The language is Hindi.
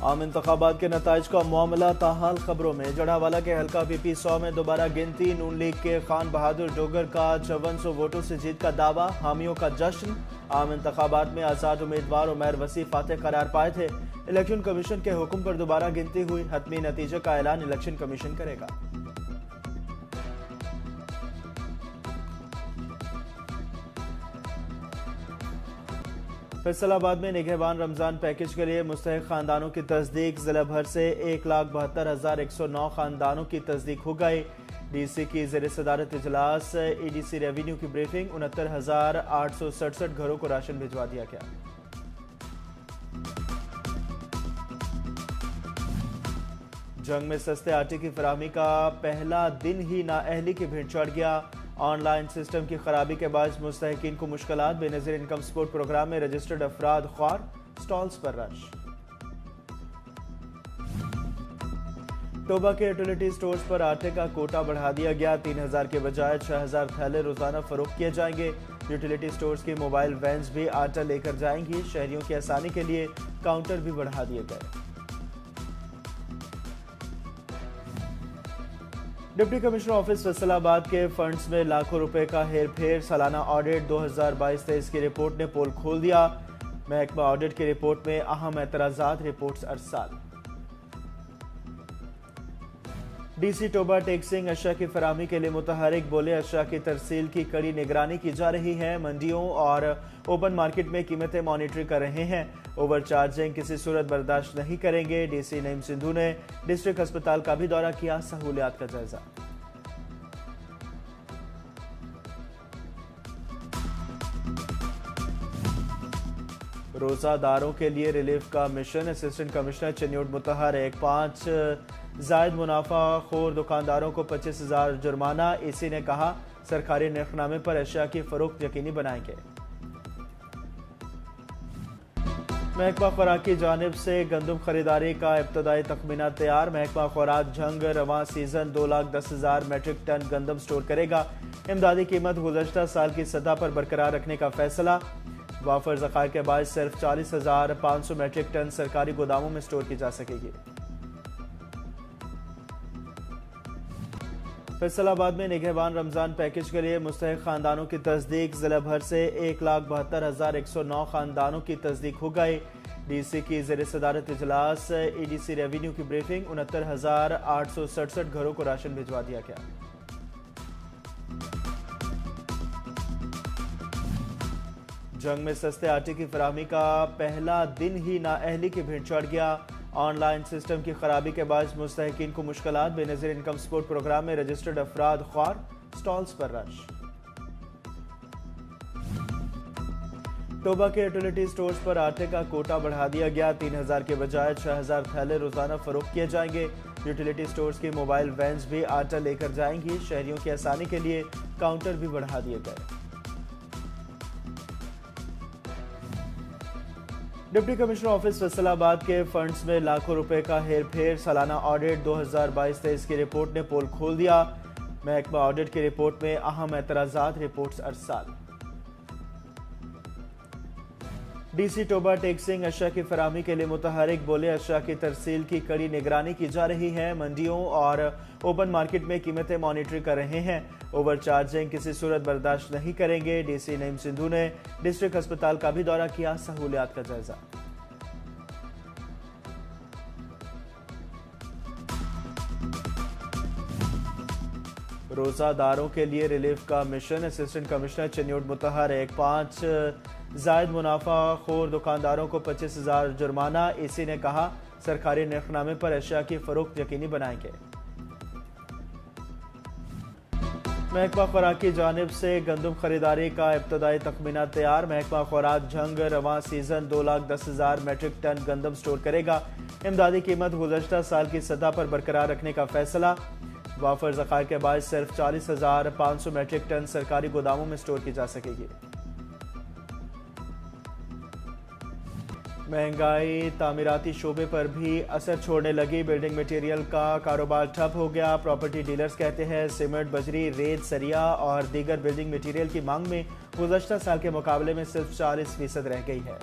आम इंतखाबात के नताइज का मामला ताहाल खबरों में। जड़ावाला के हल्का PP 100 में दोबारा गिनती। नून लीग के खान बहादुर डोगर का 5400 वोटों से जीत का दावा। हामियों का जश्न। आम इंतखाबात में आजाद उम्मीदवार उमैर वसी फातेह करार पाए थे। इलेक्शन कमीशन के हुक्म पर दोबारा गिनती हुई। हतमी नतीजे का ऐलान इलेक्शन कमीशन करेगा। फैसलाबाद में निगहबान रमजान पैकेज के लिए मुस्तहिक खानदानों की तस्दीक। जिला भर से 1,72,109 खानदानों की तस्दीक हो गई। DC की ज़ेर सदारत इजलास। EDC रेवेन्यू की ब्रीफिंग। 69,867 घरों को राशन भिजवा दिया गया। जंग में सस्ते आटे की फराहमी का पहला दिन ही नाअहली की भीड़ चढ़ गया। ऑनलाइन सिस्टम की खराबी के बाद मुस्तहिकीन को मुश्किलात। बेनज़ीर इनकम सपोर्ट प्रोग्राम में रजिस्टर्ड अफराद ख्वार। स्टॉल्स पर रश। टोबा के यूटिलिटी स्टोर्स पर आटे का कोटा बढ़ा दिया गया। 3000 के बजाय 6000 थैले रोजाना फरोख्त किए जाएंगे। यूटिलिटी स्टोर्स की मोबाइल वैन्स भी आटा लेकर जाएंगी। शहरियों की आसानी के लिए काउंटर भी बढ़ा दिए गए। डिप्टी कमिश्नर ऑफिस फैसलाबाद के फंड्स में लाखों रुपए का हेर फेर। सालाना ऑडिट 2022-23 की रिपोर्ट ने पोल खोल दिया। महकमा ऑडिट की रिपोर्ट में अहम एतराजात। रिपोर्ट्स अरसाल। DC टोबा टैक्सिंग अशा की फराहमी के लिए मुतहरिक। बोले अशा की तरसील की कड़ी निगरानी की जा रही है। मंडियों और ओपन मार्केट में कीमतें मॉनिटर कर रहे हैं। ओवर चार्जिंग किसी सूरत बर्दाश्त नहीं करेंगे। DC नईम सिंधु ने डिस्ट्रिक्ट अस्पताल का भी दौरा किया। सहूलियात का जायजा। रोजादारों के लिए रिलीफ का मिशन। असिस्टेंट कमिश्नर चन्योट मुतहरिक। 5 जायद मुनाफा खोर दुकानदारों को 25,000 जुर्माना। EC ने कहा सरकारी निर्खनामे पर अशिया की फरोख्त यकीनी बनाएंगे। महकमा खुराक की जानिब से गंदम खरीदारी का इब्तदाई तखमीना तैयार। महकमा खुराक जंग रवां सीजन 2,10,000 मेट्रिक टन गंदम स्टोर करेगा। इमदादी कीमत गुज़श्ता साल की सतह पर बरकरार रखने का फैसला। वाफर ज़खायर के बाद सिर्फ 40,500 मेट्रिक टन सरकारी गोदामों में स्टोर की जा सकेगी। फैसलाबाद में निगहबान रमजान पैकेज के लिए मुस्तहिक खानदानों की तस्दीक। जिला भर से 1,72,109 खानदानों की तस्दीक हो गई। DC की ज़ेर सदारत इजलास। EDC रेवेन्यू की ब्रीफिंग। 69,867 घरों को राशन भिजवा दिया गया। जंग में सस्ते आटे की फराहमी का पहला दिन ही नाअहली की भीड़ चढ़ गया। ऑनलाइन सिस्टम की खराबी के बाद मुस्तहिकीन को मुश्किलात। बेनज़ीर इनकम सपोर्ट प्रोग्राम में रजिस्टर्ड अफराद ख्वार। स्टॉल्स पर रश। टोबा के यूटिलिटी स्टोर्स पर आटे का कोटा बढ़ा दिया गया। 3000 के बजाय 6000 थैले रोजाना फरोख्त किए जाएंगे। यूटिलिटी स्टोर्स की मोबाइल वैन्स भी आटा लेकर जाएंगी। शहरियों की आसानी के लिए काउंटर भी बढ़ा दिए गए। डिप्टी कमिश्नर ऑफिस फैसलाबाद के फंड्स में लाखों रुपए का हेर फेर। सालाना ऑडिट 2022-23 की रिपोर्ट ने पोल खोल दिया। महकमा ऑडिट की रिपोर्ट में अहम एतराजात। रिपोर्ट्स अरसाल। DC टोबा टैक्सिंग अशा की फराहमी के लिए मुतहरिक। बोले अशा की तरसील की कड़ी निगरानी की जा रही है। मंडियों और ओपन मार्केट में कीमतें मॉनिटर कर रहे हैं। ओवर चार्जिंग किसी सूरत बर्दाश्त नहीं करेंगे। DC नईम सिंधु ने डिस्ट्रिक्ट अस्पताल का भी दौरा किया। सहूलियात का जायजा। रोजादारों के लिए रिलीफ का मिशन। असिस्टेंट कमिश्नर चन्योट मुतहरिक। 5 जायद मुनाफा खोर दुकानदारों को 25,000 जुर्माना। EC ने कहा सरकारी निर्खनामे पर अशिया की फरोख्त यकीनी बनाएंगे। महकमा खुराक की जानिब से गंदम खरीदारी का इब्तदाई तखमीना तैयार। महकमा खुराक जंग रवां सीजन 2,10,000 मेट्रिक टन गंदम स्टोर करेगा। इमदादी कीमत गुज़श्ता साल की सतह पर बरकरार रखने का फैसला। वाफर ज़खायर के बाद सिर्फ 40,500 मेट्रिक टन सरकारी गोदामों में स्टोर की जा सकेगी। महंगाई तामीराती शोबे पर भी असर छोड़ने लगी। बिल्डिंग मटेरियल का कारोबार ठप हो गया। प्रॉपर्टी डीलर्स कहते हैं सीमेंट, बजरी, रेत, सरिया और दीगर बिल्डिंग मटेरियल की मांग में गुज़श्ता साल के मुकाबले में सिर्फ 40% रह गई है।